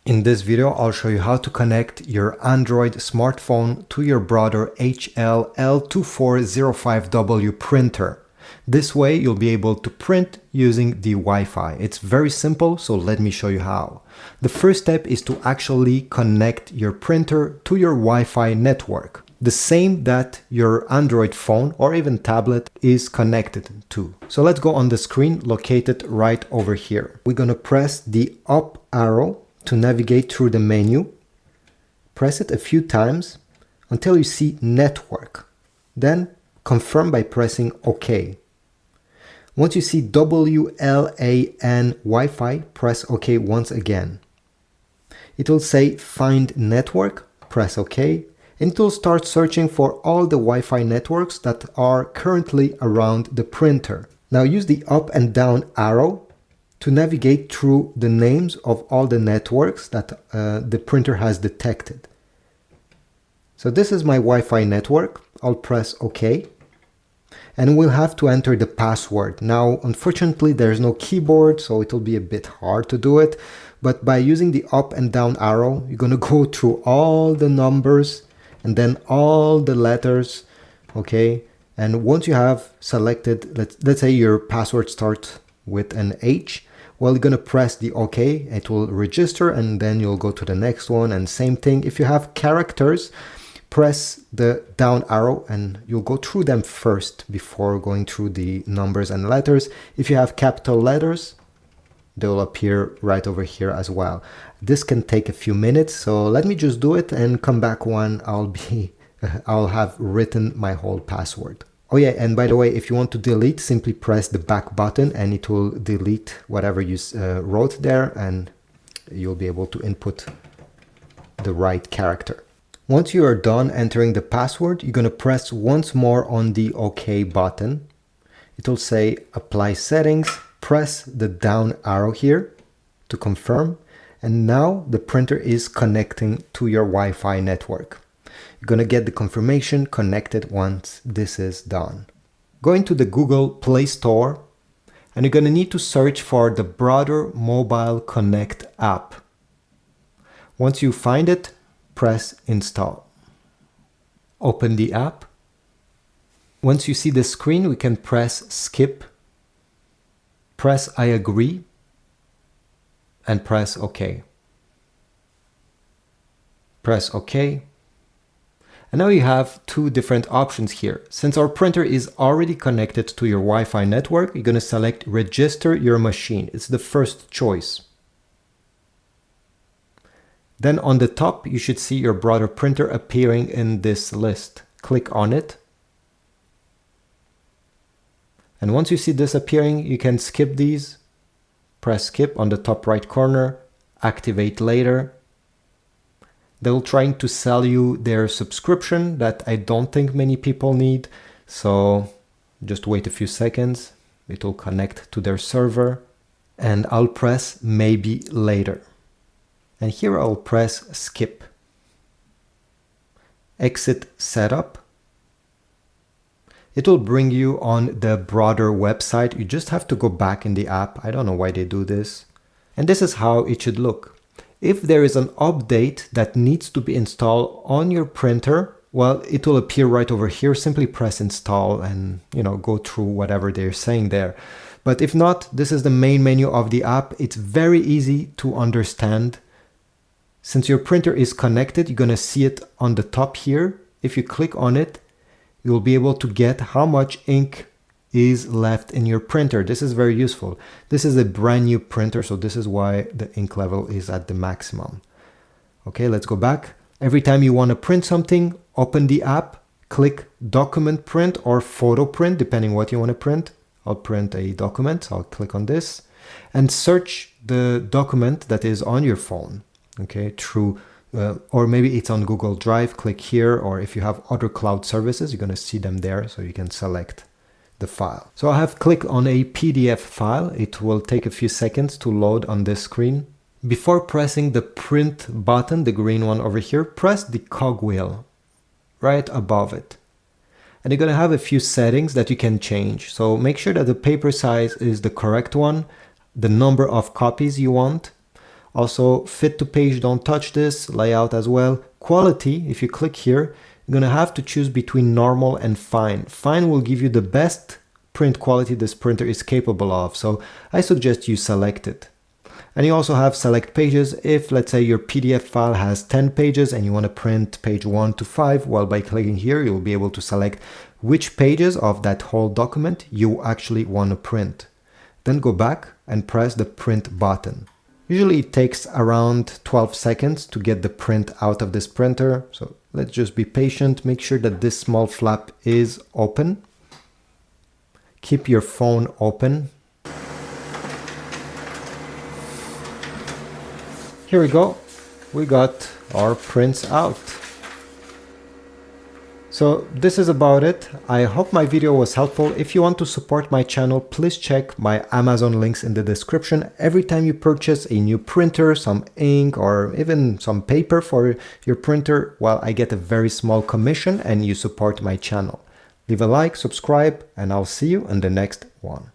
In this video, I'll show you how to connect your Android smartphone to your Brother HL-L2405W printer. This way, you'll be able to print using the Wi-Fi. It's very simple, so let me show you how. The first step is to actually connect your printer to your Wi-Fi network, the same that your Android phone or even tablet is connected to. So let's go on the screen located right over here. We're going to press the up arrow to navigate through the menu. Press it a few times until you see network. Then confirm by pressing OK. Once you see WLAN Wi-Fi, press OK once again. It will say find network, press OK, and it will start searching for all the Wi-Fi networks that are currently around the printer. Now use the up and down arrow to navigate through the names of all the networks that the printer has detected. So this is my Wi-Fi network. I'll press OK. And we'll have to enter the password. Now, unfortunately, there's no keyboard, so it'll be a bit hard to do it. But by using the up and down arrow, you're going to go through all the numbers and then all the letters, okay? And once you have selected, let's say your password starts with an H, well, you're going to press the OK, it will register, and then you'll go to the next one, and same thing. If you have characters, press the down arrow and you'll go through them first before going through the numbers and letters. If you have capital letters, they'll appear right over here as well. This can take a few minutes, so let me just do it and come back when I'll have written my whole password. Oh yeah, and by the way, if you want to delete, simply press the back button and it will delete whatever you wrote there, and you'll be able to input the right character. Once you are done entering the password, you're going to press once more on the OK button. It will say apply settings, press the down arrow here to confirm, and now the printer is connecting to your Wi-Fi network. You're going to get the confirmation connected once this is done. Go into the Google Play Store and you're going to need to search for the Brother Mobile Connect app. Once you find it, press install. Open the app. Once you see the screen, we can press skip, press I agree, and press OK. Press OK. And now you have two different options here. Since our printer is already connected to your Wi-Fi network, you're going to select register your machine. It's the first choice. Then on the top, you should see your Brother printer appearing in this list. Click on it. And once you see this appearing, you can skip these. Press skip on the top right corner, activate later. They're trying to sell you their subscription that I don't think many people need. So just wait a few seconds. It will connect to their server and I'll press maybe later. And here I'll press skip. Exit setup. It will bring you on the Brother website. You just have to go back in the app. I don't know why they do this. And this is how it should look. If there is an update that needs to be installed on your printer, well, it will appear right over here. Simply press install and, go through whatever they're saying there. But if not, this is the main menu of the app. It's very easy to understand. Since your printer is connected, you're going to see it on the top here. If you click on it, you'll be able to get how much ink is left in your printer. This is very useful. This is a brand new printer, so this is why the ink level is at the maximum. Okay, let's go back. Every time you want to print something, open the app, click document print or photo print, depending what you want to print. I'll print a document, so I'll click on this and search the document that is on your phone. Okay, through or maybe it's on Google Drive, click here, or if you have other cloud services, you're going to see them there, so you can select the file. So I have clicked on a PDF file. It will take a few seconds to load on this screen. Before pressing the print button, the green one over here, press the cogwheel right above it. And you're going to have a few settings that you can change. So make sure that the paper size is the correct one, the number of copies you want. Also, fit to page, don't touch this. Layout as well. Quality, if you click here, you're gonna have to choose between normal and fine. Fine will give you the best print quality this printer is capable of, so I suggest you select it. And you also have select pages. If let's say your PDF file has 10 pages and you want to print page 1 to 5, well, by clicking here you'll be able to select which pages of that whole document you actually want to print. Then go back and press the print button. Usually it takes around 12 seconds to get the print out of this printer, so let's just be patient. Make sure that this small flap is open. Keep your phone open. Here we go. We got our prints out. So this is about it. I hope my video was helpful. If you want to support my channel, please check my Amazon links in the description. Every time you purchase a new printer, some ink, or even some paper for your printer, well, I get a very small commission and you support my channel. Leave a like, subscribe, and I'll see you in the next one.